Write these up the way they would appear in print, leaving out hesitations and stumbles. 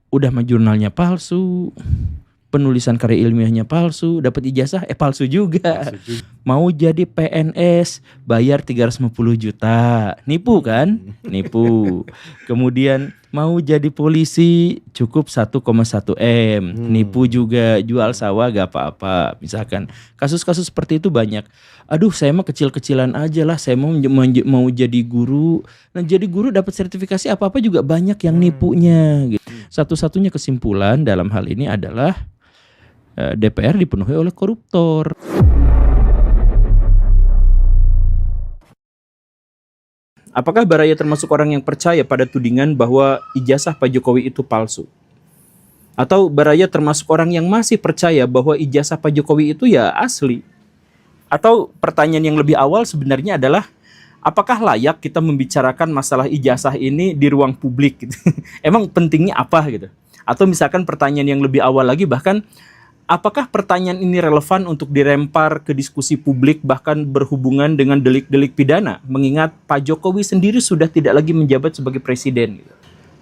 udah mah jurnalnya palsu, penulisan karya ilmiahnya palsu, dapat ijazah palsu juga. Mau jadi PNS bayar 350 juta. Nipu kan? Nipu. Kemudian mau jadi polisi cukup 1,1 M. Nipu juga, jual sawah gak apa-apa. Misalkan kasus-kasus seperti itu banyak. Aduh, saya mah kecil-kecilan aja lah. Saya mau jadi guru. Nah, jadi guru dapat sertifikasi apa-apa juga banyak yang nipunya gitu. Satu-satunya kesimpulan dalam hal ini adalah DPR dipenuhi oleh koruptor. Apakah Baraya termasuk orang yang percaya pada tudingan bahwa ijazah Pak Jokowi itu palsu? Atau Baraya termasuk orang yang masih percaya bahwa ijazah Pak Jokowi itu ya asli? Atau pertanyaan yang lebih awal sebenarnya adalah, apakah layak kita membicarakan masalah ijazah ini di ruang publik gitu? Emang pentingnya apa gitu? Atau misalkan pertanyaan yang lebih awal lagi, bahkan apakah pertanyaan ini relevan untuk dirempar ke diskusi publik bahkan berhubungan dengan delik-delik pidana, mengingat Pak Jokowi sendiri sudah tidak lagi menjabat sebagai presiden gitu?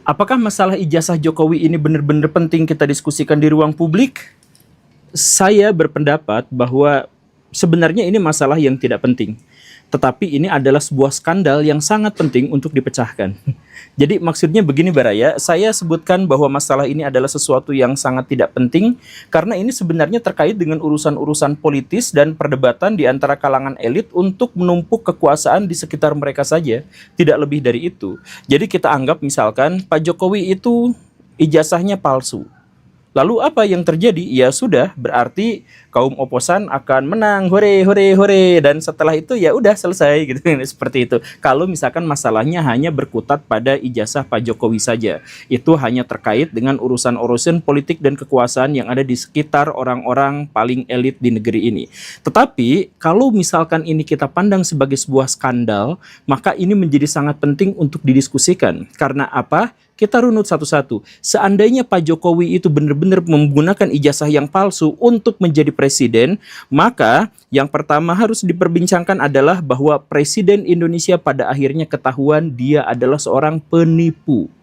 Apakah masalah ijazah Jokowi ini benar-benar penting kita diskusikan di ruang publik? Saya berpendapat bahwa sebenarnya ini masalah yang tidak penting. Tetapi ini adalah sebuah skandal yang sangat penting untuk dipecahkan. Jadi maksudnya begini Baraya, saya sebutkan bahwa masalah ini adalah sesuatu yang sangat tidak penting karena ini sebenarnya terkait dengan urusan-urusan politis dan perdebatan di antara kalangan elit untuk menumpuk kekuasaan di sekitar mereka saja, tidak lebih dari itu. Jadi kita anggap misalkan Pak Jokowi itu ijazahnya palsu. Lalu apa yang terjadi? Ya sudah, berarti kaum oposan akan menang, hore hore hore, dan setelah itu ya udah selesai gitu. Seperti itu. Kalau misalkan masalahnya hanya berkutat pada ijazah Pak Jokowi saja, itu hanya terkait dengan urusan-urusan politik dan kekuasaan yang ada di sekitar orang-orang paling elit di negeri ini. Tetapi kalau misalkan ini kita pandang sebagai sebuah skandal, maka ini menjadi sangat penting untuk didiskusikan. Karena apa? Kita runut satu-satu. Seandainya Pak Jokowi itu benar-benar menggunakan ijazah yang palsu untuk menjadi presiden, maka yang pertama harus diperbincangkan adalah bahwa Presiden Indonesia pada akhirnya ketahuan dia adalah seorang penipu.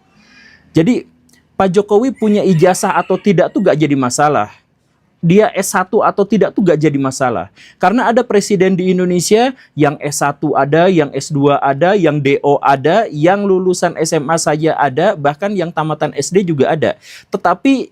Jadi Pak Jokowi punya ijazah atau tidak tuh gak jadi masalah. Dia S1 atau tidak tuh gak jadi masalah. Karena ada presiden di Indonesia yang S1 ada, yang S2 ada, yang DO ada, yang lulusan SMA saja ada, bahkan yang tamatan SD juga ada. Tetapi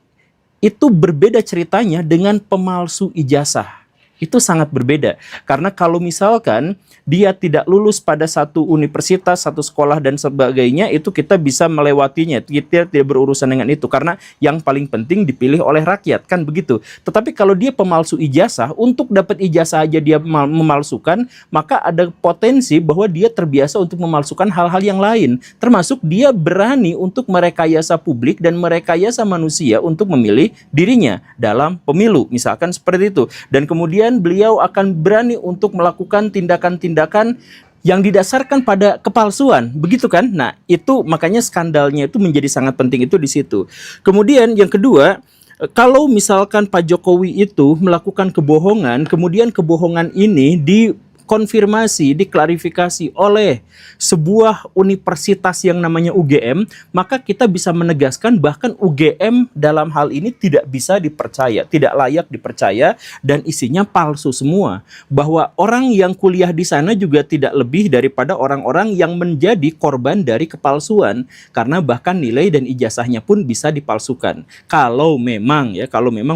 itu berbeda ceritanya dengan pemalsu ijazah. Itu sangat berbeda. Karena kalau misalkan dia tidak lulus pada satu universitas, satu sekolah dan sebagainya, itu kita bisa melewatinya. Kita tidak berurusan dengan itu. Karena yang paling penting dipilih oleh rakyat. Kan begitu. Tetapi kalau dia pemalsu ijazah, untuk dapat ijazah aja dia memalsukan, maka ada potensi bahwa dia terbiasa untuk memalsukan hal-hal yang lain. Termasuk dia berani untuk merekayasa publik dan merekayasa manusia untuk memilih dirinya dalam pemilu. Misalkan seperti itu. Dan kemudian beliau akan berani untuk melakukan tindakan-tindakan yang didasarkan pada kepalsuan, begitu kan? Nah, itu makanya skandalnya itu menjadi sangat penting itu di situ. Kemudian yang kedua, kalau misalkan Pak Jokowi itu melakukan kebohongan, kemudian kebohongan ini dikonfirmasi, diklarifikasi oleh sebuah universitas yang namanya UGM, maka kita bisa menegaskan bahkan UGM dalam hal ini tidak bisa dipercaya, tidak layak dipercaya, dan isinya palsu semua. Bahwa orang yang kuliah di sana juga tidak lebih daripada orang-orang yang menjadi korban dari kepalsuan, karena bahkan nilai dan ijazahnya pun bisa dipalsukan. Kalau memang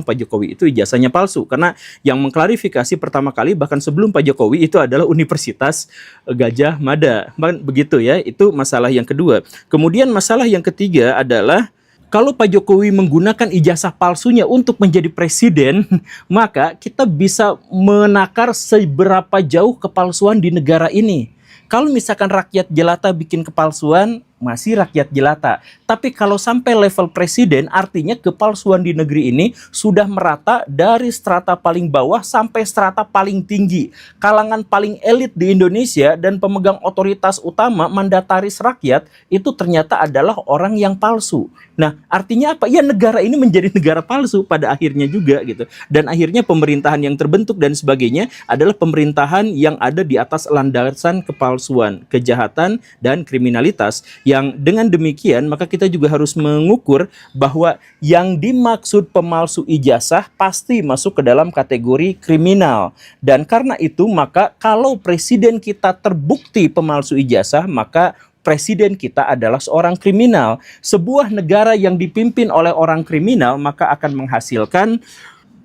Pak Jokowi itu ijazahnya palsu, karena yang mengklarifikasi pertama kali bahkan sebelum Pak Jokowi itu adalah Universitas Gajah Mada. Begitu ya, itu masalah yang kedua. Kemudian masalah yang ketiga adalah kalau Pak Jokowi menggunakan ijazah palsunya untuk menjadi presiden, maka kita bisa menakar seberapa jauh kepalsuan di negara ini. Kalau misalkan rakyat jelata bikin kepalsuan, masih rakyat jelata. Tapi kalau sampai level presiden, artinya kepalsuan di negeri ini sudah merata dari strata paling bawah sampai strata paling tinggi. Kalangan paling elit di Indonesia dan pemegang otoritas utama, mandataris rakyat, itu ternyata adalah orang yang palsu. Nah, artinya apa? Ya, negara ini menjadi negara palsu pada akhirnya juga gitu. Dan akhirnya pemerintahan yang terbentuk dan sebagainya adalah pemerintahan yang ada di atas landasan kepalsuan, kejahatan, dan kriminalitas Yang dengan demikian maka kita juga harus mengukur bahwa yang dimaksud pemalsu ijazah pasti masuk ke dalam kategori kriminal. Dan karena itu maka kalau presiden kita terbukti pemalsu ijazah, maka presiden kita adalah seorang kriminal. Sebuah negara yang dipimpin oleh orang kriminal maka akan menghasilkan,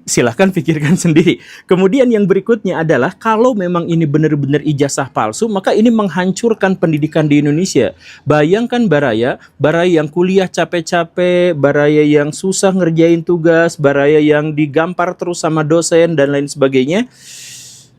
silahkan pikirkan sendiri. Kemudian yang berikutnya adalah kalau memang ini benar-benar ijazah palsu, maka ini menghancurkan pendidikan di Indonesia. Bayangkan Baraya yang kuliah capek-capek, Baraya yang susah ngerjain tugas, Baraya yang digampar terus sama dosen dan lain sebagainya.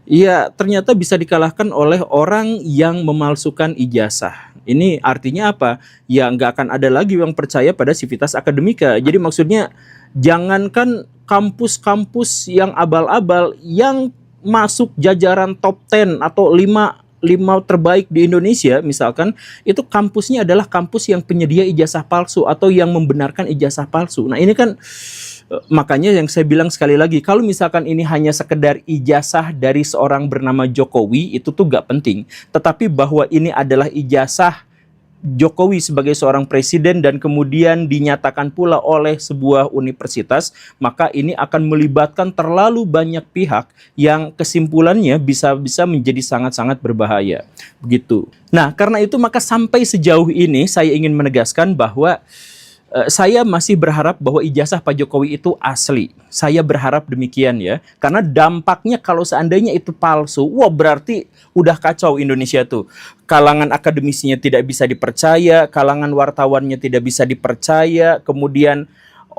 Ya, ternyata bisa dikalahkan oleh orang yang memalsukan ijazah. Ini artinya apa? Ya, nggak akan ada lagi yang percaya pada sivitas akademika. Jadi maksudnya, jangankan kampus-kampus yang abal-abal, yang masuk jajaran top 10 atau 5 terbaik di Indonesia misalkan, itu kampusnya adalah kampus yang penyedia ijazah palsu atau yang membenarkan ijazah palsu. Nah ini kan makanya yang saya bilang sekali lagi, kalau misalkan ini hanya sekedar ijazah dari seorang bernama Jokowi, itu tuh gak penting. Tetapi bahwa ini adalah ijazah Jokowi sebagai seorang presiden dan kemudian dinyatakan pula oleh sebuah universitas, maka ini akan melibatkan terlalu banyak pihak yang kesimpulannya bisa menjadi sangat-sangat berbahaya. Begitu. Nah, karena itu maka sampai sejauh ini saya ingin menegaskan bahwa saya masih berharap bahwa ijazah Pak Jokowi itu asli. Saya berharap demikian ya. Karena dampaknya kalau seandainya itu palsu, wah berarti udah kacau Indonesia tuh. Kalangan akademisinya tidak bisa dipercaya, kalangan wartawannya tidak bisa dipercaya, kemudian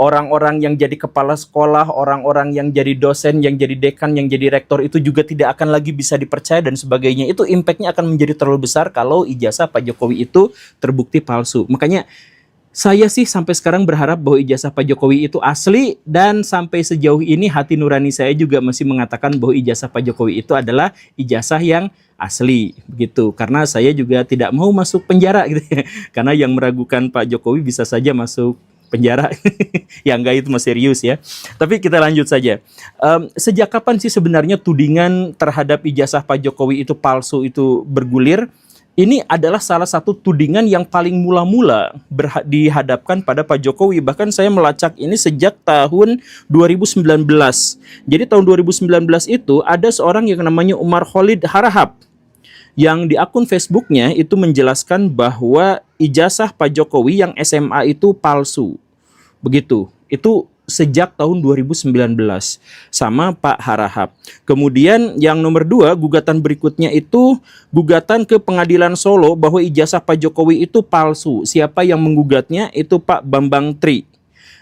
orang-orang yang jadi kepala sekolah, orang-orang yang jadi dosen, yang jadi dekan, yang jadi rektor itu juga tidak akan lagi bisa dipercaya dan sebagainya. Itu impact-nya akan menjadi terlalu besar kalau ijazah Pak Jokowi itu terbukti palsu. Makanya saya sih sampai sekarang berharap bahwa ijazah Pak Jokowi itu asli, dan sampai sejauh ini hati nurani saya juga masih mengatakan bahwa ijazah Pak Jokowi itu adalah ijazah yang asli begitu. Karena saya juga tidak mau masuk penjara gitu ya. Karena yang meragukan Pak Jokowi bisa saja masuk penjara. Ya enggak, itu masih serius ya. Tapi kita lanjut saja. Sejak kapan sih sebenarnya tudingan terhadap ijazah Pak Jokowi itu palsu itu bergulir? Ini adalah salah satu tudingan yang paling mula-mula dihadapkan pada Pak Jokowi. Bahkan saya melacak ini sejak tahun 2019. Jadi tahun 2019 itu ada seorang yang namanya Umar Khalid Harahap, yang di akun Facebooknya itu menjelaskan bahwa ijazah Pak Jokowi yang SMA itu palsu. Begitu. Itu sejak tahun 2019 sama Pak Harahap. Kemudian yang nomor 2, gugatan berikutnya itu gugatan ke Pengadilan Solo bahwa ijazah Pak Jokowi itu palsu. Siapa yang menggugatnya? Itu Pak Bambang Tri.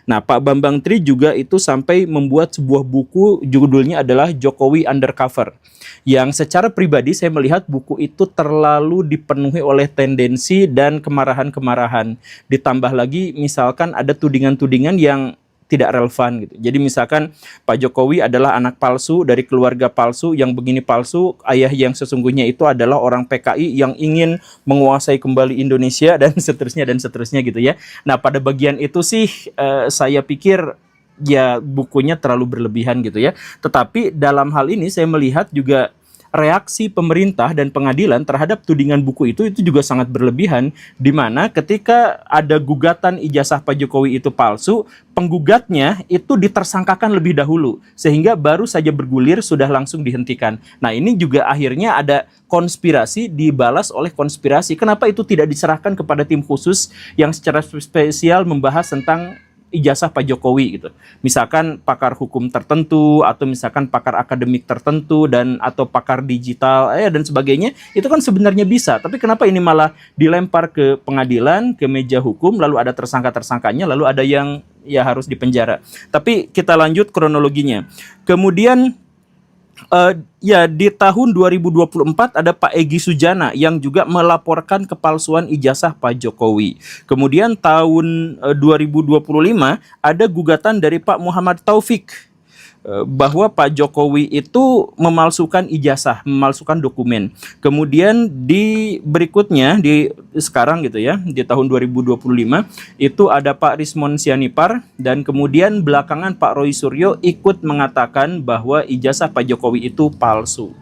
Nah, Pak Bambang Tri juga itu sampai membuat sebuah buku, judulnya adalah Jokowi Undercover. Yang secara pribadi saya melihat buku itu terlalu dipenuhi oleh tendensi dan kemarahan-kemarahan. Ditambah lagi misalkan ada tudingan-tudingan yang tidak relevan gitu. Jadi misalkan Pak Jokowi adalah anak palsu dari keluarga palsu, yang begini palsu, ayah yang sesungguhnya itu adalah orang PKI yang ingin menguasai kembali Indonesia dan seterusnya gitu ya. Nah, pada bagian itu sih saya pikir ya bukunya terlalu berlebihan gitu ya. Tetapi dalam hal ini saya melihat juga reaksi pemerintah dan pengadilan terhadap tudingan buku itu juga sangat berlebihan, di mana ketika ada gugatan ijazah Pak Jokowi itu palsu, penggugatnya itu ditersangkakan lebih dahulu, sehingga baru saja bergulir sudah langsung dihentikan. Nah, ini juga akhirnya ada konspirasi dibalas oleh konspirasi. Kenapa itu tidak diserahkan kepada tim khusus yang secara spesial membahas tentang ijazah Pak Jokowi gitu. Misalkan pakar hukum tertentu, atau misalkan pakar akademik tertentu, dan atau pakar digital dan sebagainya, itu kan sebenarnya bisa. Tapi kenapa ini malah dilempar ke pengadilan, ke meja hukum, lalu ada tersangka-tersangkanya, lalu ada yang ya harus dipenjara. Tapi kita lanjut kronologinya. Kemudian ya di tahun 2024 ada Pak Egy Sujana yang juga melaporkan kepalsuan ijazah Pak Jokowi. Kemudian tahun 2025 ada gugatan dari Pak Muhammad Taufik bahwa Pak Jokowi itu memalsukan ijazah, memalsukan dokumen. Kemudian di berikutnya di sekarang gitu ya, di tahun 2025 itu ada Pak Rismon Sianipar, dan kemudian belakangan Pak Roy Suryo ikut mengatakan bahwa ijazah Pak Jokowi itu palsu.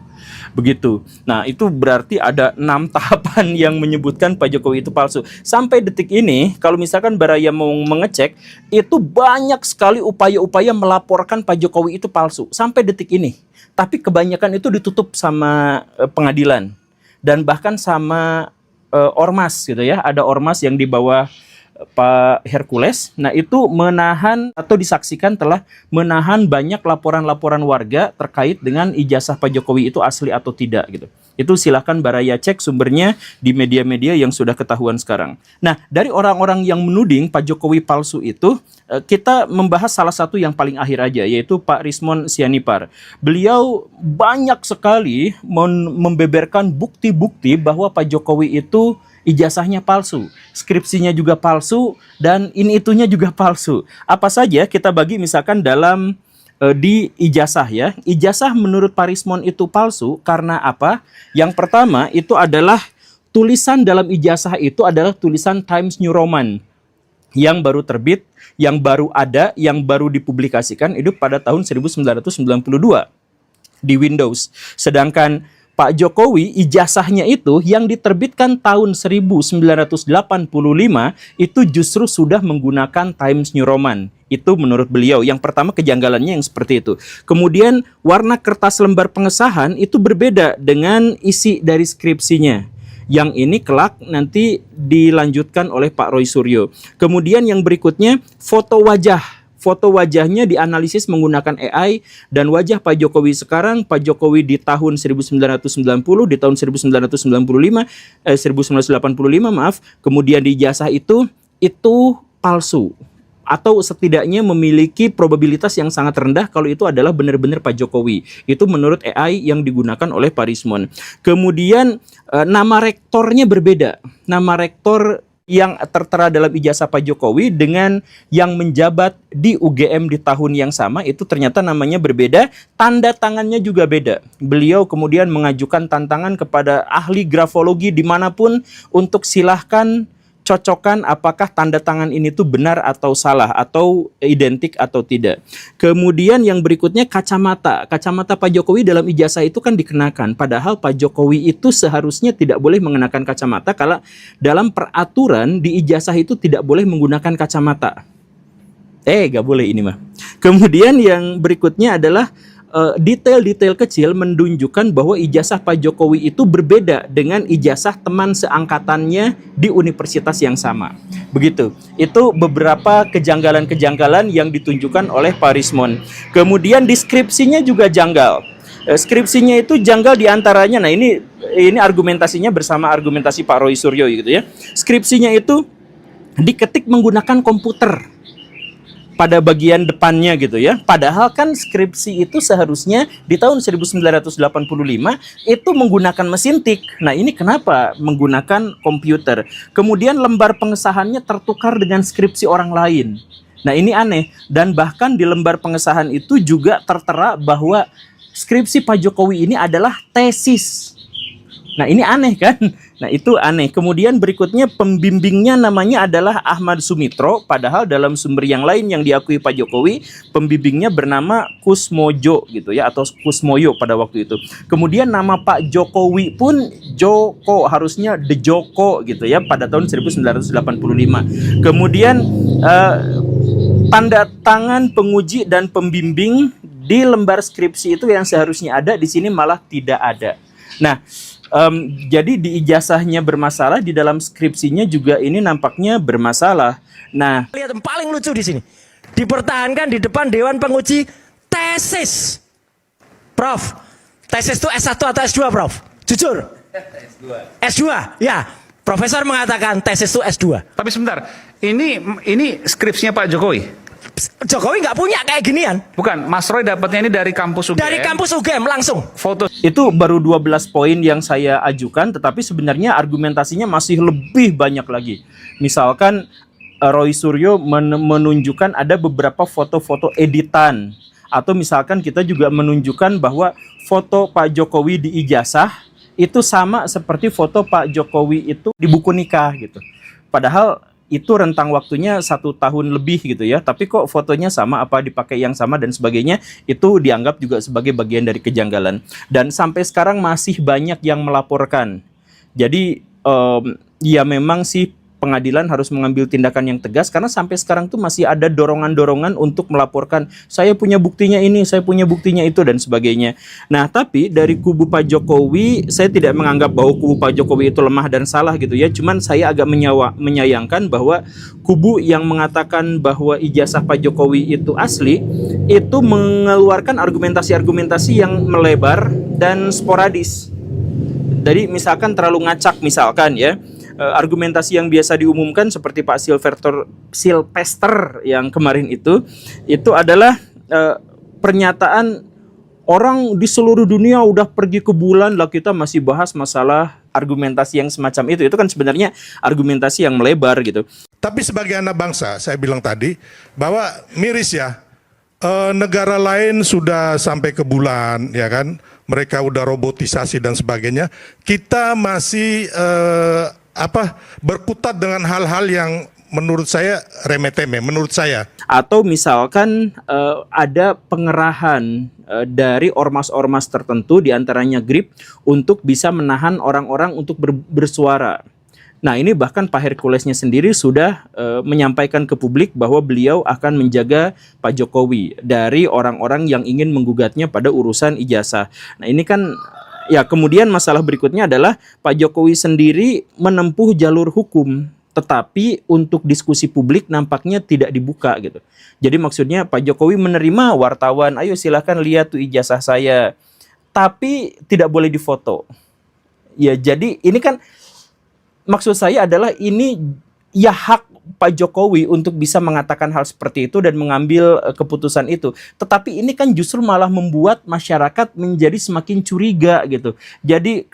Begitu. Nah, itu berarti ada 6 tahapan yang menyebutkan Pak Jokowi itu palsu. Sampai detik ini, kalau misalkan Baraya mau mengecek, itu banyak sekali upaya-upaya melaporkan Pak Jokowi itu palsu. Sampai detik ini. Tapi kebanyakan itu ditutup sama pengadilan. Dan bahkan sama ormas gitu ya. Ada ormas yang di bawah Pak Hercules, nah itu menahan atau disaksikan telah menahan banyak laporan-laporan warga terkait dengan ijazah Pak Jokowi itu asli atau tidak gitu. Itu silahkan Baraya cek sumbernya di media-media yang sudah ketahuan sekarang. Nah, dari orang-orang yang menuding Pak Jokowi palsu itu, kita membahas salah satu yang paling akhir aja, yaitu Pak Rismon Sianipar. Beliau banyak sekali membeberkan bukti-bukti bahwa Pak Jokowi itu ijazahnya palsu, skripsinya juga palsu, dan ini itunya juga palsu. Apa saja kita bagi misalkan dalam di ijazah ya. Ijazah menurut Pak Rismon itu palsu karena apa? Yang pertama itu adalah tulisan dalam ijazah itu adalah tulisan Times New Roman yang baru terbit, yang baru ada, yang baru dipublikasikan itu pada tahun 1992 di Windows. Sedangkan Pak Jokowi ijazahnya itu yang diterbitkan tahun 1985 itu justru sudah menggunakan Times New Roman. Itu menurut beliau. Yang pertama kejanggalannya yang seperti itu. Kemudian warna kertas lembar pengesahan itu berbeda dengan isi dari skripsinya. Yang ini kelak nanti dilanjutkan oleh Pak Roy Suryo. Kemudian yang berikutnya foto wajah. Foto wajahnya dianalisis menggunakan AI dan wajah Pak Jokowi sekarang, Pak Jokowi di tahun 1990, di tahun 1985 maaf, kemudian di ijazah itu palsu atau setidaknya memiliki probabilitas yang sangat rendah kalau itu adalah benar-benar Pak Jokowi. Itu menurut AI yang digunakan oleh Pak Rismon. Kemudian nama rektornya berbeda. Nama rektor yang tertera dalam ijazah Pak Jokowi dengan yang menjabat di UGM di tahun yang sama itu ternyata namanya berbeda, tanda tangannya juga beda. Beliau kemudian mengajukan tantangan kepada ahli grafologi dimanapun untuk silahkan cocokkan apakah tanda tangan ini tuh benar atau salah atau identik atau tidak. Kemudian yang berikutnya kacamata. Kacamata Pak Jokowi dalam ijazah itu kan dikenakan. Padahal Pak Jokowi itu seharusnya tidak boleh mengenakan kacamata kalau dalam peraturan di ijazah itu tidak boleh menggunakan kacamata. Gak boleh ini mah. Kemudian yang berikutnya adalah detail-detail kecil menunjukkan bahwa ijazah Pak Jokowi itu berbeda dengan ijazah teman seangkatannya di universitas yang sama. Begitu. Itu beberapa kejanggalan-kejanggalan yang ditunjukkan oleh Pak Rismon. Kemudian deskripsinya juga janggal. Skripsinya itu janggal diantaranya. Nah ini argumentasinya bersama argumentasi Pak Roy Suryo gitu ya. Skripsinya itu diketik menggunakan komputer pada bagian depannya gitu ya. Padahal kan skripsi itu seharusnya di tahun 1985 itu menggunakan mesin tik. Nah ini kenapa menggunakan komputer? Kemudian lembar pengesahannya tertukar dengan skripsi orang lain. Nah ini aneh. Dan bahkan di lembar pengesahan itu juga tertera bahwa skripsi Pak Jokowi ini adalah tesis. Nah ini aneh kan? Nah itu aneh. Kemudian berikutnya pembimbingnya namanya adalah Ahmad Sumitro. Padahal dalam sumber yang lain yang diakui Pak Jokowi, pembimbingnya bernama Kusmojo gitu ya, atau Kusmoyo pada waktu itu. Kemudian nama Pak Jokowi pun Joko, harusnya De Joko gitu ya pada tahun 1985. Kemudian tanda tangan penguji dan pembimbing di lembar skripsi itu yang seharusnya ada di sini malah tidak ada. Nah, jadi di ijazahnya bermasalah, di dalam skripsinya juga ini nampaknya bermasalah. Nah, lihat yang paling lucu di sini, dipertahankan di depan Dewan Penguji tesis. Prof, tesis itu S1 atau S2, Prof? Jujur. S2. S2, ya. Profesor mengatakan tesis itu S2. Tapi sebentar, ini skripsinya Pak Jokowi. Jokowi nggak punya kayak ginian. Bukan, Mas Roy dapatnya ini dari kampus UGM. Dari kampus UGM langsung. Foto. Itu baru 12 poin yang saya ajukan, tetapi sebenarnya argumentasinya masih lebih banyak lagi. Misalkan Roy Suryo menunjukkan ada beberapa foto-foto editan. Atau misalkan kita juga menunjukkan bahwa foto Pak Jokowi di ijazah itu sama seperti foto Pak Jokowi itu di buku nikah gitu. Padahal itu rentang waktunya 1 tahun lebih gitu ya, tapi kok fotonya sama, apa dipakai yang sama dan sebagainya, itu dianggap juga sebagai bagian dari kejanggalan. Dan sampai sekarang masih banyak yang melaporkan. Jadi ya memang sih pengadilan harus mengambil tindakan yang tegas, karena sampai sekarang tuh masih ada dorongan-dorongan untuk melaporkan, saya punya buktinya ini, saya punya buktinya itu, dan sebagainya. Nah, tapi dari kubu Pak Jokowi, saya tidak menganggap bahwa kubu Pak Jokowi itu lemah dan salah gitu ya, cuman saya agak menyayangkan bahwa kubu yang mengatakan bahwa ijazah Pak Jokowi itu asli, itu mengeluarkan argumentasi-argumentasi yang melebar dan sporadis. Jadi misalkan terlalu ngacak, misalkan ya, argumentasi yang biasa diumumkan seperti Pak Silvester yang kemarin itu adalah pernyataan orang di seluruh dunia udah pergi ke bulan lah, kita masih bahas masalah argumentasi yang semacam itu. Itu kan sebenarnya argumentasi yang melebar gitu. Tapi sebagai anak bangsa, saya bilang tadi bahwa miris ya, negara lain sudah sampai ke bulan, ya kan? Mereka udah robotisasi dan sebagainya. Kita masih berkutat dengan hal-hal yang menurut saya remeh-temeh, menurut saya. Atau misalkan ada pengerahan dari ormas-ormas tertentu, diantaranya GRIP, untuk bisa menahan orang-orang untuk bersuara. Nah, ini bahkan Pak Herculesnya sendiri sudah menyampaikan ke publik bahwa beliau akan menjaga Pak Jokowi dari orang-orang yang ingin menggugatnya pada urusan ijazah. Nah, ini kan ya, kemudian masalah berikutnya adalah Pak Jokowi sendiri menempuh jalur hukum, tetapi untuk diskusi publik nampaknya tidak dibuka gitu. Jadi maksudnya Pak Jokowi menerima wartawan, ayo silakan lihat tuh ijazah saya, tapi tidak boleh difoto. Ya, jadi ini kan maksud saya adalah ini ya hak Pak Jokowi untuk bisa mengatakan hal seperti itu dan mengambil keputusan itu. Tetapi ini kan justru malah membuat masyarakat menjadi semakin curiga gitu. Jadi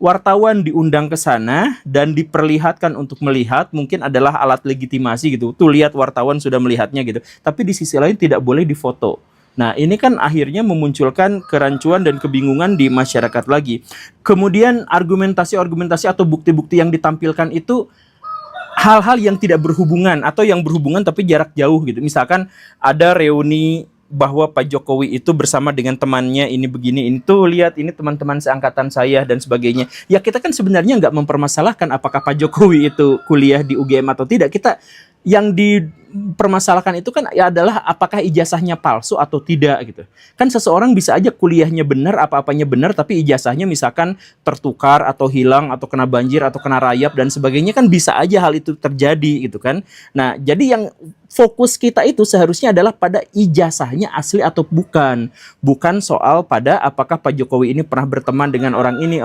wartawan diundang ke sana dan diperlihatkan untuk melihat, mungkin adalah alat legitimasi gitu. Tuh lihat, wartawan sudah melihatnya gitu. Tapi di sisi lain tidak boleh difoto. Nah, ini kan akhirnya memunculkan kerancuan dan kebingungan di masyarakat lagi. Kemudian argumentasi-argumentasi atau bukti-bukti yang ditampilkan itu hal-hal yang tidak berhubungan atau yang berhubungan tapi jarak jauh gitu. Misalkan ada reuni bahwa Pak Jokowi itu bersama dengan temannya ini begini, ini tuh lihat ini teman-teman seangkatan saya dan sebagainya. Ya, kita kan sebenarnya nggak mempermasalahkan apakah Pak Jokowi itu kuliah di UGM atau tidak. Kita yang dipermasalahkan itu kan ya adalah apakah ijazahnya palsu atau tidak gitu. Kan seseorang bisa aja kuliahnya benar, apa-apanya benar, tapi ijazahnya misalkan tertukar atau hilang atau kena banjir atau kena rayap dan sebagainya, kan bisa aja hal itu terjadi gitu kan. Nah, jadi yang fokus kita itu seharusnya adalah pada ijazahnya asli atau bukan. Bukan soal pada apakah Pak Jokowi ini pernah berteman dengan orang ini,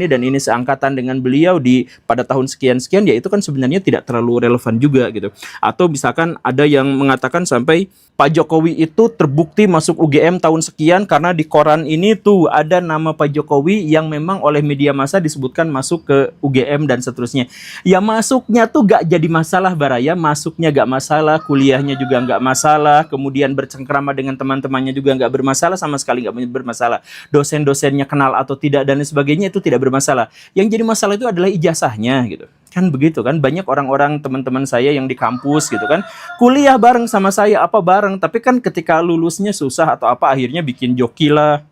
dan ini seangkatan dengan beliau pada tahun sekian-sekian, ya itu kan sebenarnya tidak terlalu relevan juga gitu. Atau misalkan ada yang mengatakan sampai Pak Jokowi itu terbukti masuk UGM tahun sekian karena di koran ini tuh ada nama Pak Jokowi yang memang oleh media massa disebutkan masuk ke UGM dan seterusnya. Ya, masuknya tuh gak jadi masalah Baraya, masuknya gak masalah, kuliahnya juga gak masalah, kemudian bercengkrama dengan teman-temannya juga gak bermasalah, sama sekali gak bermasalah. Dosen-dosennya kenal atau tidak dan sebagainya itu tidak bermasalah. Yang jadi masalah itu adalah ijazahnya gitu. Kan begitu kan, banyak orang-orang teman-teman saya yang di kampus gitu kan, kuliah bareng sama saya, apa bareng, tapi kan ketika lulusnya susah atau apa, akhirnya bikin joki lah,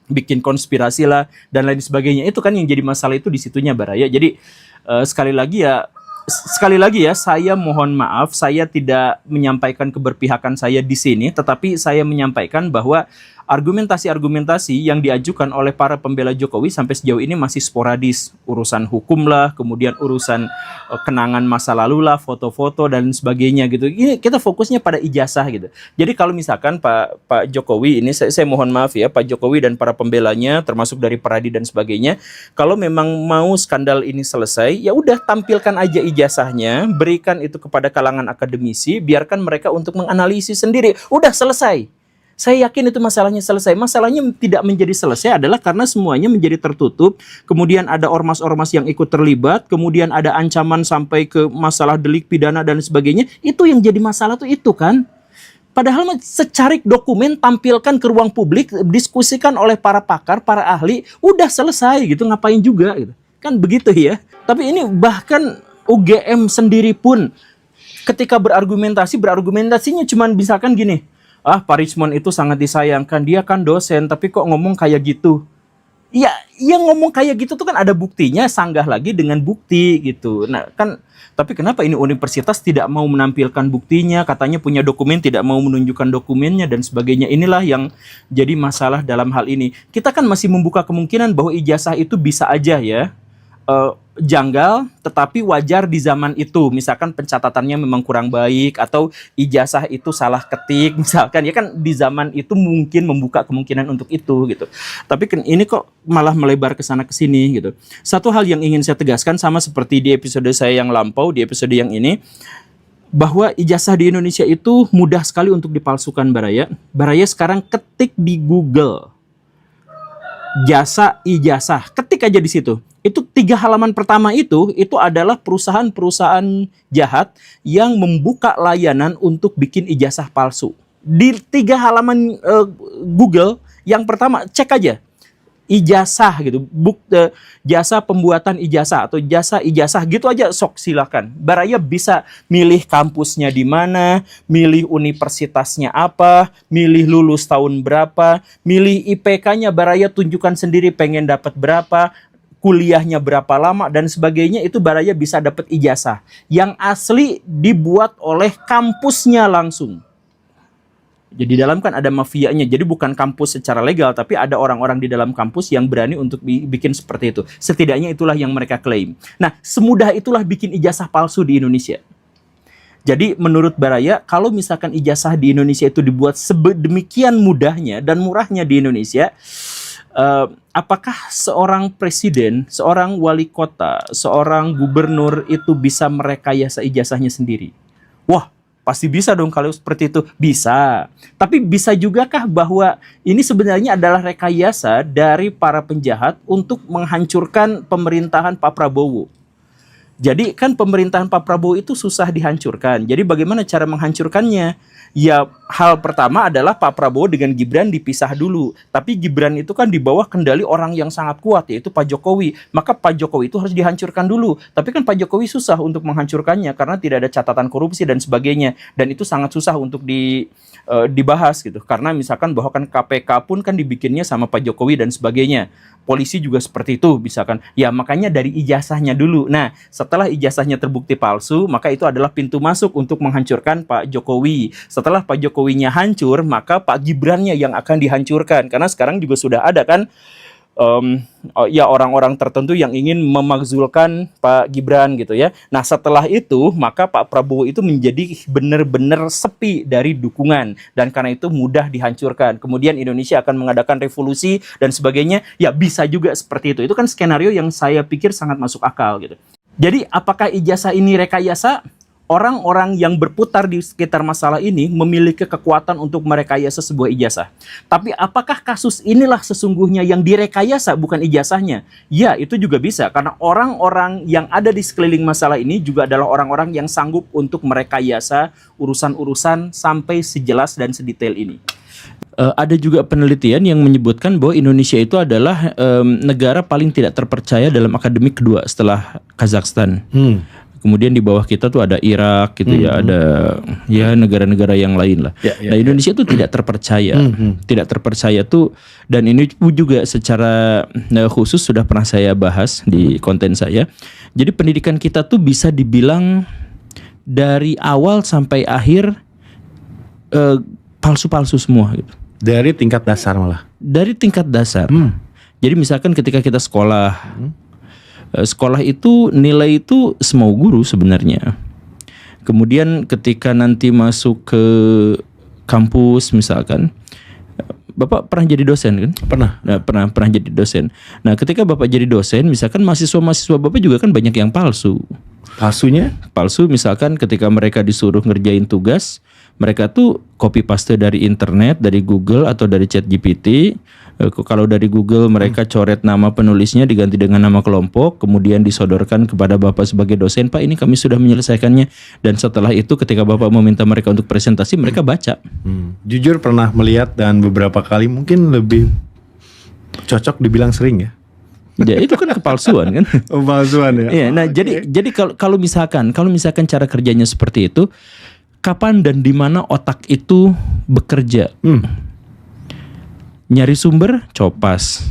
bikin konspirasi lah, dan lain sebagainya. Itu kan yang jadi masalah itu di situnya Baraya. Jadi sekali lagi ya, saya mohon maaf, saya tidak menyampaikan keberpihakan saya di sini, tetapi saya menyampaikan bahwa argumentasi-argumentasi yang diajukan oleh para pembela Jokowi sampai sejauh ini masih sporadis. Urusan hukum lah, kemudian urusan kenangan masa lalu lah, foto-foto dan sebagainya gitu. Ini kita fokusnya pada ijazah gitu. Jadi kalau misalkan Pak Jokowi ini, saya mohon maaf ya, Pak Jokowi dan para pembelanya termasuk dari Peradi dan sebagainya, kalau memang mau skandal ini selesai, ya udah tampilkan aja ijazahnya, berikan itu kepada kalangan akademisi, biarkan mereka untuk menganalisis sendiri. Udah selesai. Saya yakin itu masalahnya selesai. Masalahnya tidak menjadi selesai adalah karena semuanya menjadi tertutup, kemudian ada ormas-ormas yang ikut terlibat, kemudian ada ancaman sampai ke masalah delik pidana dan sebagainya. Itu yang jadi masalah tuh itu kan. Padahal secarik dokumen, tampilkan ke ruang publik, diskusikan oleh para pakar, para ahli, udah selesai gitu, ngapain juga gitu. Kan begitu ya. Tapi ini bahkan UGM sendiri pun ketika berargumentasinya cuman misalkan gini, Pak Richmond itu sangat disayangkan, dia kan dosen tapi kok ngomong kayak gitu. Ya, yang ngomong kayak gitu tuh kan ada buktinya, sanggah lagi dengan bukti gitu. Nah kan, tapi kenapa ini universitas tidak mau menampilkan buktinya, katanya punya dokumen, tidak mau menunjukkan dokumennya dan sebagainya. Inilah yang jadi masalah dalam hal ini. Kita kan masih membuka kemungkinan bahwa ijazah itu bisa aja ya janggal, tetapi wajar di zaman itu. Misalkan pencatatannya memang kurang baik, atau ijazah itu salah ketik, misalkan ya kan di zaman itu mungkin membuka kemungkinan untuk itu gitu. Tapi ini kok malah melebar ke sana ke sini gitu. Satu hal yang ingin saya tegaskan, sama seperti di episode saya yang lampau, di episode yang ini, bahwa ijazah di Indonesia itu mudah sekali untuk dipalsukan, Baraya. Baraya sekarang ketik di Google jasa ijazah, ketik aja di situ. Itu 3 halaman pertama itu adalah perusahaan-perusahaan jahat yang membuka layanan untuk bikin ijazah palsu. Di 3 halaman Google yang pertama, cek aja ijazah gitu, jasa pembuatan ijazah atau jasa ijazah gitu aja, sok silakan. Baraya bisa milih kampusnya di mana, milih universitasnya apa, milih lulus tahun berapa, milih IPK-nya Baraya tunjukkan sendiri pengen dapat berapa, kuliahnya berapa lama dan sebagainya. Itu Baraya bisa dapat ijazah yang asli dibuat oleh kampusnya langsung. Jadi di dalam kan ada mafianya, jadi bukan kampus secara legal, tapi ada orang-orang di dalam kampus yang berani untuk bikin seperti itu. Setidaknya itulah yang mereka klaim. Nah, semudah itulah bikin ijazah palsu di Indonesia. Jadi menurut Baraya, kalau misalkan ijazah di Indonesia itu dibuat sedemikian mudahnya dan murahnya di Indonesia, apakah seorang presiden, seorang wali kota, seorang gubernur itu bisa merekayasa ijazahnya sendiri? Wah, pasti bisa dong kalau seperti itu. Bisa. Tapi bisa jugakah bahwa ini sebenarnya adalah rekayasa dari para penjahat untuk menghancurkan pemerintahan Pak Prabowo? Jadi kan pemerintahan Pak Prabowo itu susah dihancurkan. Jadi bagaimana cara menghancurkannya? Ya, hal pertama adalah Pak Prabowo dengan Gibran dipisah dulu. Tapi Gibran itu kan di bawah kendali orang yang sangat kuat, yaitu Pak Jokowi. Maka Pak Jokowi itu harus dihancurkan dulu. Tapi kan Pak Jokowi susah untuk menghancurkannya karena tidak ada catatan korupsi dan sebagainya. Dan itu sangat susah untuk dibahas gitu. Karena misalkan bahwa kan KPK pun kan dibikinnya sama Pak Jokowi dan sebagainya. Polisi juga seperti itu misalkan. Ya makanya dari ijazahnya dulu. Nah, setelah ijazahnya terbukti palsu, maka itu adalah pintu masuk untuk menghancurkan Pak Jokowi. Setelah Pak Jokowinya hancur, maka Pak Gibrannya yang akan dihancurkan. Karena sekarang juga sudah ada kan ya orang-orang tertentu yang ingin memakzulkan Pak Gibran gitu ya. Nah setelah itu maka Pak Prabowo itu menjadi benar-benar sepi dari dukungan, dan karena itu mudah dihancurkan. Kemudian Indonesia akan mengadakan revolusi dan sebagainya. Ya bisa juga seperti itu. Itu kan skenario yang saya pikir sangat masuk akal gitu. Jadi apakah ijazah ini rekayasa? Orang-orang yang berputar di sekitar masalah ini memiliki kekuatan untuk merekayasa sebuah ijazah. Tapi apakah kasus inilah sesungguhnya yang direkayasa, bukan ijazahnya? Ya, itu juga bisa. Karena orang-orang yang ada di sekeliling masalah ini juga adalah orang-orang yang sanggup untuk merekayasa urusan-urusan sampai sejelas dan sedetail ini. Ada juga penelitian yang menyebutkan bahwa Indonesia itu adalah negara paling tidak terpercaya dalam akademik kedua setelah Kazakhstan. Kemudian di bawah kita tuh ada Irak gitu ya, ada ya negara-negara yang lain lah. Nah Indonesia tuh tidak terpercaya, tidak terpercaya tuh, dan ini juga secara khusus sudah pernah saya bahas di konten saya. Jadi pendidikan kita tuh bisa dibilang dari awal sampai akhir palsu-palsu semua gitu. Dari tingkat dasar malah. Dari tingkat dasar. Jadi misalkan ketika kita sekolah. Sekolah itu nilai itu semau guru sebenarnya. Kemudian ketika nanti masuk ke kampus misalkan, Bapak pernah jadi dosen kan? Pernah. Nah, pernah jadi dosen. Nah, ketika Bapak jadi dosen, misalkan mahasiswa Bapak juga kan banyak yang palsu. Palsunya? Palsu misalkan ketika mereka disuruh ngerjain tugas, mereka tuh copy paste dari internet, dari Google atau dari ChatGPT. Kalau dari Google mereka coret nama penulisnya diganti dengan nama kelompok, kemudian disodorkan kepada Bapak sebagai dosen, Pak ini kami sudah menyelesaikannya. Dan setelah itu ketika Bapak meminta mereka untuk presentasi, mereka baca. Jujur pernah melihat dan beberapa kali, mungkin lebih cocok dibilang sering ya, Ya itu kan kepalsuan kan. Palsuan ya. Iya, nah jadi kalau misalkan cara kerjanya seperti itu, kapan dan di mana otak itu bekerja? Nyari sumber, copas,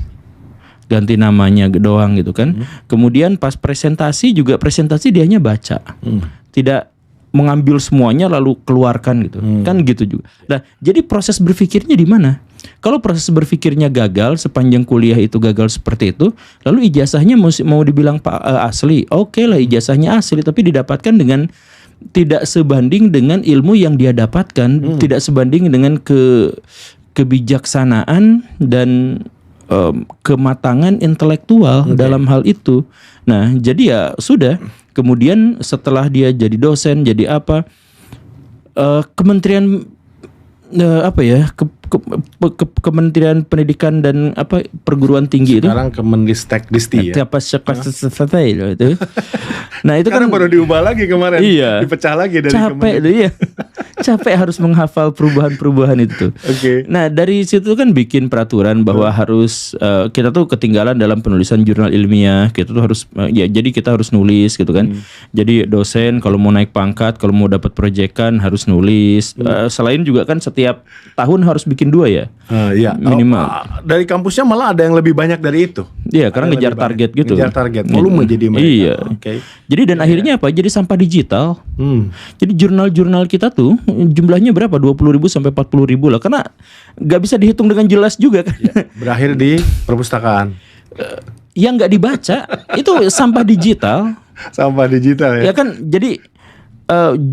ganti namanya doang gitu kan. Kemudian pas presentasi dianya baca, tidak mengambil semuanya lalu keluarkan gitu, kan gitu juga. Nah, jadi proses berpikirnya di mana? Kalau proses berpikirnya gagal sepanjang kuliah itu gagal seperti itu, lalu ijazahnya mau dibilang asli, oke lah ijazahnya asli, tapi didapatkan dengan tidak sebanding dengan ilmu yang dia dapatkan, tidak sebanding dengan kebijaksanaan dan kematangan intelektual dalam hal itu. Nah, jadi ya sudah. Kemudian setelah dia jadi dosen, jadi apa? Kementerian Kementerian Pendidikan dan perguruan tinggi Sekarang Kemendistekdisdi ya. itu. Nah, itu Karena kan baru diubah lagi kemarin. Iya. Dipecah lagi dari capek tuh ya. Capek harus menghafal perubahan-perubahan itu tuh. Oke. Nah, dari situ kan bikin peraturan bahwa harus kita tuh ketinggalan dalam penulisan jurnal ilmiah. Kita tuh harus jadi kita harus nulis gitu kan. Jadi dosen kalau mau naik pangkat, kalau mau dapat proyekan harus nulis. Selain juga kan setiap tahun harus bikin 2 ya. Iya. Minimal. Dari kampusnya malah ada yang lebih banyak dari itu. Iya, karena Ada ngejar lebih target banyak. gitu. Ngejar target. Volume jadi mereka. Iya. Oke. Jadi dan akhirnya apa? Jadi sampah digital. Hmm. Jadi jurnal-jurnal kita tuh jumlahnya berapa? 20.000 sampai 40.000 lah. Karena nggak bisa dihitung dengan jelas juga kan. Berakhir di perpustakaan. Yang nggak dibaca itu sampah digital. Sampah digital ya. Ya kan. Jadi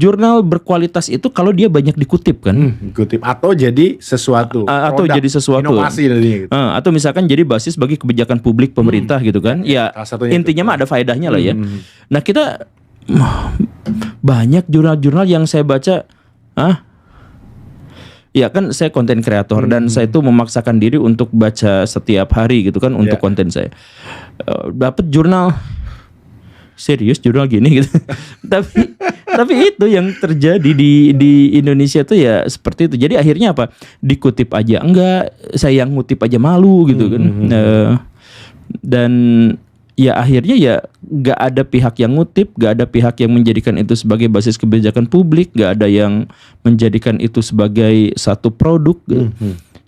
jurnal berkualitas itu kalau dia banyak dikutip kan. Kutip atau jadi sesuatu. Atau produk, jadi sesuatu. Inovasi dari gitu. Atau misalkan jadi basis bagi kebijakan publik pemerintah gitu kan. Ya salah satunya intinya mah ada faedahnya lah ya. Nah, kita banyak jurnal-jurnal yang saya baca. Ya kan saya konten kreator dan saya itu memaksakan diri untuk baca setiap hari gitu kan untuk konten saya. Dapat jurnal serius jurnal gini gitu. tapi itu yang terjadi di Indonesia tuh ya seperti itu. Jadi akhirnya apa? Dikutip aja enggak, saya yang ngutip aja malu gitu kan. Dan ya akhirnya ya nggak ada pihak yang ngutip, nggak ada pihak yang menjadikan itu sebagai basis kebijakan publik, nggak ada yang menjadikan itu sebagai satu produk.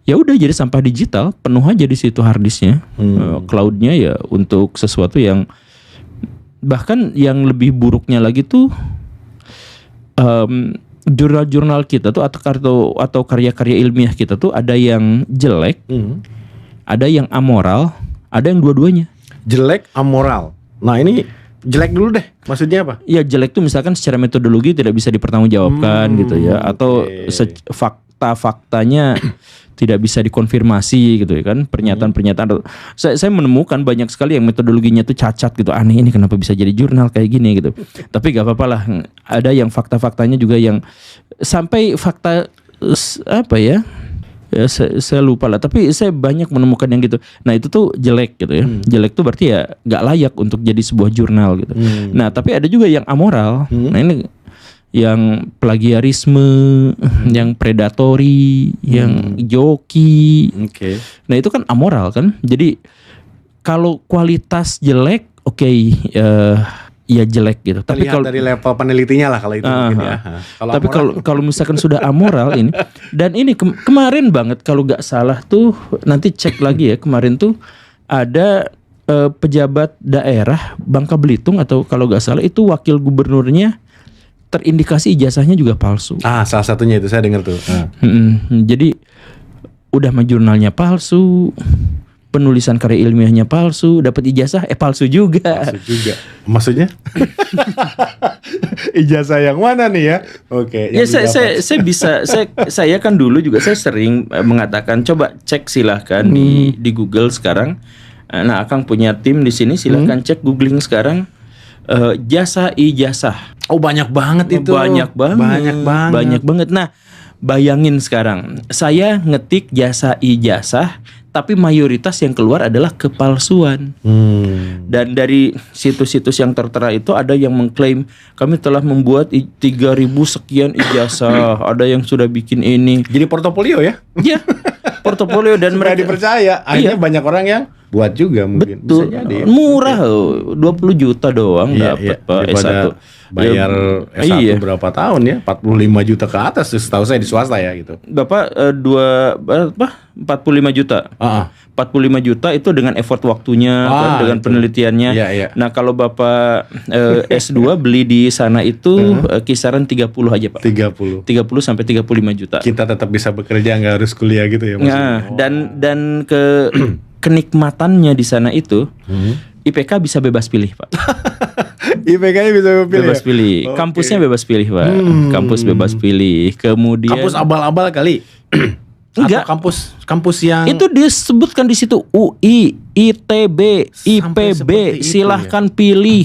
Ya udah jadi sampah digital, penuh aja di situ harddisknya, cloudnya ya untuk sesuatu yang bahkan yang lebih buruknya lagi tuh jurnal-jurnal kita tuh atau karya-karya ilmiah kita tuh ada yang jelek, ada yang amoral, ada yang dua-duanya. Jelek, amoral. Nah ini jelek dulu deh. Maksudnya apa? Ya jelek tuh misalkan secara metodologi tidak bisa dipertanggungjawabkan gitu ya, atau fakta-faktanya tidak bisa dikonfirmasi gitu ya kan, pernyataan-pernyataan. Saya menemukan banyak sekali yang metodologinya tuh cacat gitu, aneh ini kenapa bisa jadi jurnal kayak gini gitu. Tapi gak apa-apa lah, ada yang fakta-faktanya juga yang sampai fakta apa ya saya lupa lah, tapi saya banyak menemukan yang gitu. Nah itu tuh jelek gitu ya. Jelek tuh berarti ya gak layak untuk jadi sebuah jurnal gitu. Nah tapi ada juga yang amoral. Nah ini yang plagiarisme, yang predatory, yang joki. Nah itu kan amoral kan. Jadi kalau kualitas jelek, ya jelek gitu. Tapi kalau dari level penelitinya lah kalau itu mungkin ya. Tapi kalau misalkan sudah amoral ini, dan ini kemarin banget kalau nggak salah tuh, nanti cek lagi ya, kemarin tuh ada pejabat daerah Bangka Belitung atau kalau nggak salah itu wakil gubernurnya terindikasi ijazahnya juga palsu. Salah satunya itu saya dengar tuh. Jadi udah mah jurnalnya palsu, penulisan karya ilmiahnya palsu, dapat ijazah palsu juga. Palsu juga. Maksudnya? Ijazah yang mana nih ya? Oke. Ya saya kan dulu juga saya sering mengatakan coba cek silahkan di Google sekarang. Nah, Akang punya tim di sini, silahkan cek googling sekarang jasa ijazah. Oh banyak banget itu. Banyak banget. Nah, bayangin sekarang saya ngetik jasa ijazah, tapi mayoritas yang keluar adalah kepalsuan. Dan dari situs-situs yang tertera itu ada yang mengklaim kami telah membuat 3.000 sekian ijazah, ada yang sudah bikin ini. Jadi portofolio ya? Ya. portofolio dan Supaya mereka dipercaya. Akhirnya Iya. banyak orang yang buat juga mungkin. betul Bisa jadi. murah loh, 20 juta doang Iya, dapat iya. Pak Daripada S1. bayar Ya, S1 iya. berapa tahun ya? 45 juta ke atas setahu saya di swasta ya gitu. Bapak 45 juta. Ah, ah. 45 juta itu dengan effort waktunya kan, dengan itu. penelitiannya. Iya, iya. Nah, kalau Bapak S2 beli di sana itu kisaran 30 aja, Pak. 30. 30 sampai 35 juta. Kita tetap bisa bekerja, nggak harus kuliah gitu ya maksudnya. Nah, dan kenikmatannya di sana itu IPK bisa bebas pilih, Pak. IPK-nya bisa pilih. Bebas pilih. Oke. Kampusnya bebas pilih, Pak. Kampus bebas pilih. Kemudian Kampus abal-abal kali. Enggak. Atau kampus yang itu disebutkan di situ UI, ITB, Sampai IPB, seperti itu silahkan pilih.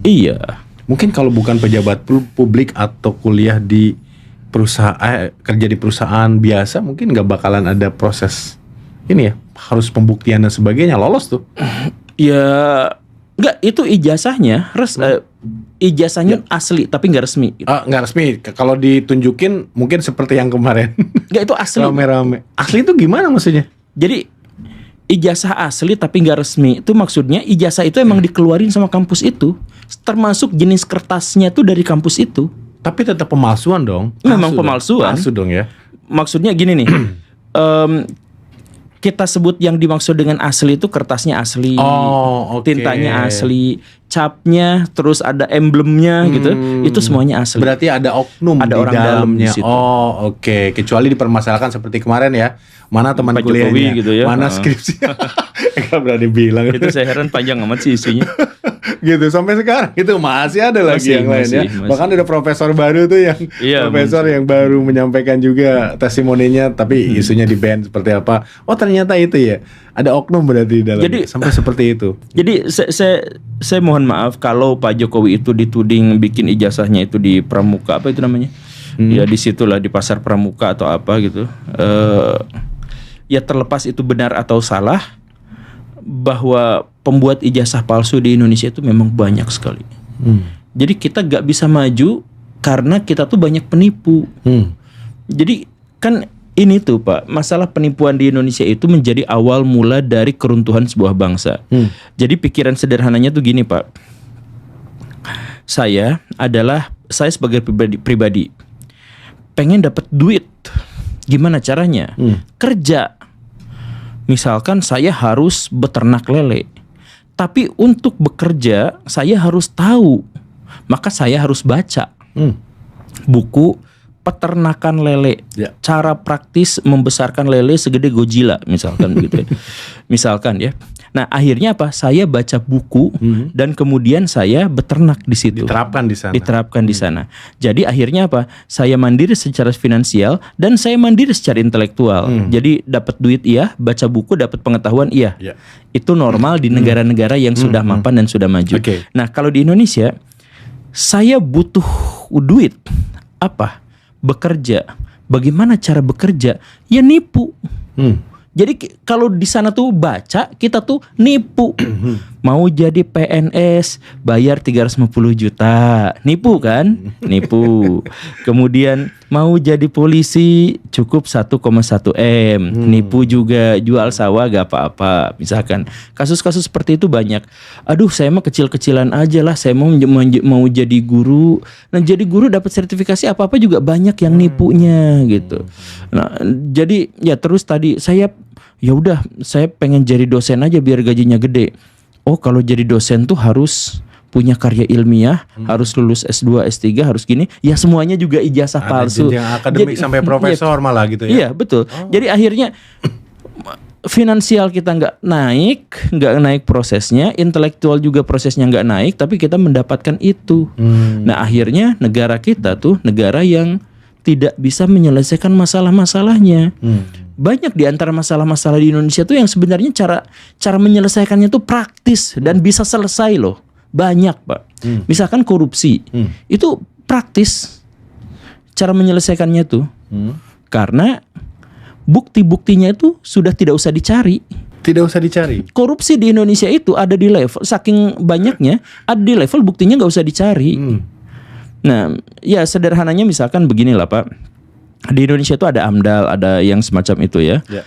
Iya. mungkin kalau bukan pejabat publik atau kuliah di perusahaan kerja di perusahaan biasa mungkin nggak bakalan ada proses ini ya, harus pembuktian dan sebagainya, lolos tuh. Ya enggak, itu ijazahnya ijazahnya asli tapi nggak resmi gitu. Nggak resmi. Kalau ditunjukin mungkin seperti yang kemarin. Enggak, itu asli. Rame-rame. Asli itu gimana maksudnya? Jadi ijazah asli tapi nggak resmi itu maksudnya ijazah itu emang dikeluarin sama kampus itu, termasuk jenis kertasnya tuh dari kampus itu. Tapi tetap pemalsuan dong. Memang Palsu dong. pemalsuan. Palsu dong ya. Maksudnya gini nih, kita sebut yang dimaksud dengan asli itu kertasnya asli, Oh, oke. tintanya asli, capnya, terus ada emblemnya gitu, itu semuanya asli. Berarti ada oknum Ada di orang dalam dalamnya. di situ. Oh, oke. Kecuali dipermasalahkan seperti kemarin ya. Mana teman Pak kuliahnya? Jokowi gitu ya. Mana skripsi? Enggak berani bilang. Itu saya heran panjang amat sih isunya. Gitu sampai sekarang itu masih ada lagi Masih, yang lain ya. masih. Bahkan ada profesor baru tuh yang Iya, profesor yang baru menyampaikan juga testimoninya tapi isunya di ban seperti apa. Oh, ternyata itu ya. Ada oknum berarti di dalamnya. Jadi- sampai seperti itu. Jadi saya mohon maaf kalau Pak Jokowi itu dituding bikin ijazahnya itu di Pramuka, apa itu namanya? Ya di situlah di Pasar Pramuka atau apa gitu. Ya terlepas itu benar atau salah, bahwa pembuat ijazah palsu di Indonesia itu memang banyak sekali. Jadi kita gak bisa maju karena kita tuh banyak penipu. Jadi kan ini tuh Pak, masalah penipuan di Indonesia itu menjadi awal mula dari keruntuhan sebuah bangsa. Jadi pikiran sederhananya tuh gini Pak. Saya sebagai pribadi pengen dapat duit. Gimana caranya? Kerja. Misalkan saya harus beternak lele. Tapi untuk bekerja saya harus tahu. Maka saya harus baca buku peternakan lele, Ya. cara praktis membesarkan lele segede Godzilla misalkan gitu ya. Misalkan ya. Nah, akhirnya apa? Saya baca buku dan kemudian saya beternak di situ. Diterapkan di sana. Diterapkan di sana. Jadi akhirnya apa? Saya mandiri secara finansial dan saya mandiri secara intelektual. Jadi dapat duit iya, baca buku dapat pengetahuan iya. Ya. Itu normal di negara-negara yang sudah mapan dan sudah maju. Oke. Nah, kalau di Indonesia saya butuh duit. Apa? Bekerja. Bagaimana cara bekerja? Ya nipu. Jadi kalau di sana tuh baca, kita tuh nipu. Mau jadi PNS, bayar 350 juta. Nipu kan? Nipu. Kemudian mau jadi polisi, cukup 1,1 M. Nipu juga, jual sawah gak apa-apa. Misalkan kasus-kasus seperti itu banyak. Aduh, saya mah kecil-kecilan aja lah. Saya mau jadi guru. Nah, jadi guru dapat sertifikasi apa-apa juga banyak yang nipunya gitu. Nah, jadi ya terus tadi saya pengen jadi dosen aja biar gajinya gede. Oh, kalau jadi dosen tuh harus punya karya ilmiah, harus lulus S2, S3, harus gini. Ya semuanya juga ijazah Ada palsu. jenjang akademik sampai profesor malah gitu ya. Iya, betul. Jadi akhirnya finansial kita nggak naik prosesnya, intelektual juga prosesnya nggak naik, tapi kita mendapatkan itu. Nah, akhirnya negara kita tuh negara yang tidak bisa menyelesaikan masalah-masalahnya. Banyak di antara masalah-masalah di Indonesia tuh yang sebenarnya cara menyelesaikannya tuh praktis dan bisa selesai loh. Banyak, Pak. Misalkan korupsi. Itu praktis cara menyelesaikannya tuh. Karena bukti-buktinya itu sudah tidak usah dicari. Tidak usah dicari. Korupsi di Indonesia itu ada di level, saking banyaknya, ada di level buktinya nggak usah dicari. Nah, ya sederhananya misalkan beginilah Pak. Di Indonesia itu ada AMDAL, ada yang semacam itu ya. Ya.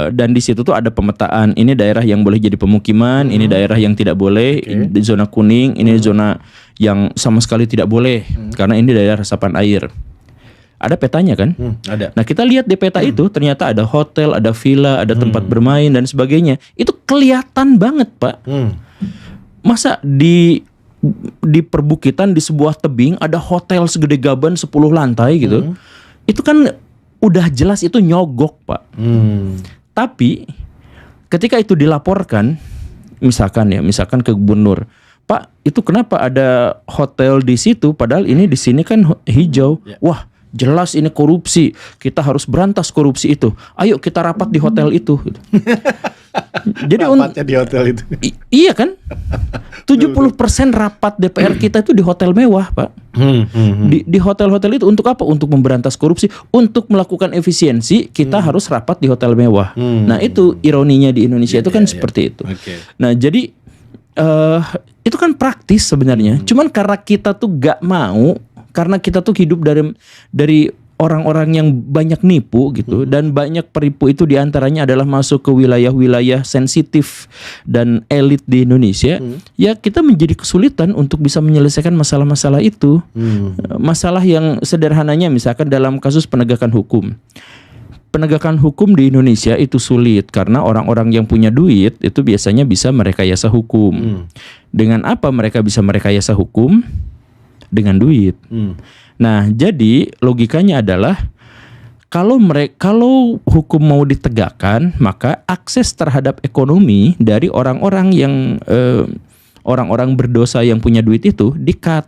Dan di situ tuh ada pemetaan. Ini daerah yang boleh jadi pemukiman, ini daerah yang tidak boleh, ini zona kuning, ini zona yang sama sekali tidak boleh karena ini daerah resapan air. Ada petanya kan? Ada. Nah kita lihat di peta itu ternyata ada hotel, ada villa, ada tempat bermain dan sebagainya. Itu kelihatan banget Pak. Masa di perbukitan di sebuah tebing ada hotel segede gaban 10 lantai gitu. Itu kan udah jelas itu nyogok Pak. Tapi ketika itu dilaporkan misalkan ke gubernur, Pak itu kenapa ada hotel di situ padahal ini di sini kan hijau. Wah jelas ini korupsi, kita harus berantas korupsi itu. Ayo kita rapat di hotel itu. Jadi Rapatnya di hotel itu. Iya kan? 70% rapat DPR kita itu di hotel mewah, Pak. Di hotel-hotel itu untuk apa? Untuk memberantas korupsi, untuk melakukan efisiensi, kita harus rapat di hotel mewah. Nah, itu ironinya di Indonesia itu kan seperti itu. Oke. Nah, jadi itu kan praktis sebenarnya. Cuman karena kita tuh gak mau, karena kita tuh hidup dari orang-orang yang banyak nipu gitu, dan banyak penipu itu diantaranya adalah masuk ke wilayah-wilayah sensitif dan elit di Indonesia, ya kita menjadi kesulitan untuk bisa menyelesaikan masalah-masalah itu. Masalah yang sederhananya misalkan dalam kasus penegakan hukum. Penegakan hukum di Indonesia itu sulit karena orang-orang yang punya duit itu biasanya bisa merekayasa hukum. Dengan apa mereka bisa merekayasa hukum? Dengan duit. Nah, jadi logikanya adalah kalau hukum mau ditegakkan, maka akses terhadap ekonomi dari orang-orang yang orang-orang berdosa yang punya duit itu di-cut.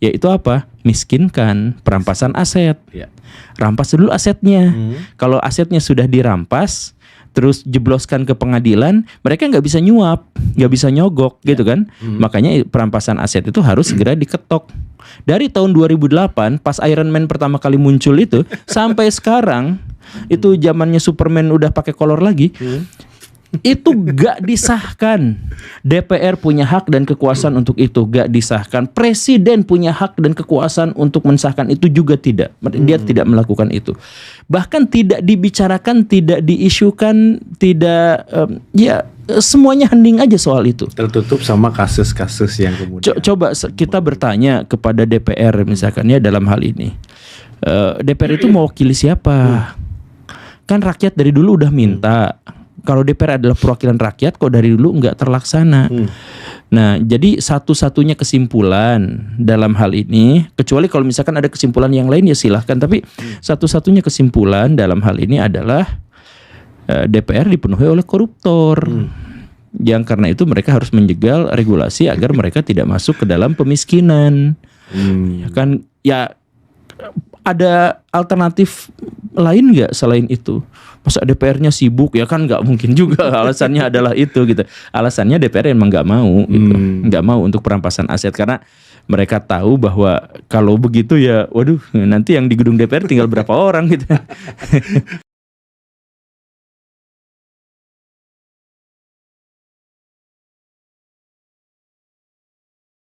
Yaitu apa? Miskinkan, perampasan aset. Rampas dulu asetnya. Kalau asetnya sudah dirampas, terus jebloskan ke pengadilan, mereka nggak bisa nyuap, nggak bisa nyogok gitu kan. Makanya perampasan aset itu harus segera diketok. Dari tahun 2008 pas Iron Man pertama kali muncul itu sampai sekarang, itu zamannya Superman udah pakai kolor lagi, itu gak disahkan. DPR punya hak dan kekuasaan untuk itu, gak disahkan. Presiden punya hak dan kekuasaan untuk mensahkan itu juga tidak. Dia tidak melakukan itu. Bahkan tidak dibicarakan, tidak diisukan, tidak semuanya hening aja soal itu. Tertutup sama kasus-kasus yang kemudian. Coba kita bertanya kepada DPR misalkan ya dalam hal ini. DPR itu mewakili siapa? Kan rakyat dari dulu udah minta. Kalau DPR adalah perwakilan rakyat, kok dari dulu nggak terlaksana. Nah, jadi satu-satunya kesimpulan dalam hal ini, kecuali kalau misalkan ada kesimpulan yang lain ya silahkan. Tapi satu-satunya kesimpulan dalam hal ini adalah DPR dipenuhi oleh koruptor. Yang karena itu mereka harus menjegal regulasi agar mereka tidak masuk ke dalam pemiskinan. Ya ada alternatif lain nggak selain itu? Masa DPR-nya sibuk? Ya kan nggak mungkin juga. Alasannya adalah itu gitu. Alasannya DPR emang nggak mau gitu. Nggak mau untuk perampasan aset karena mereka tahu bahwa kalau begitu ya waduh nanti yang di gedung DPR tinggal berapa orang gitu.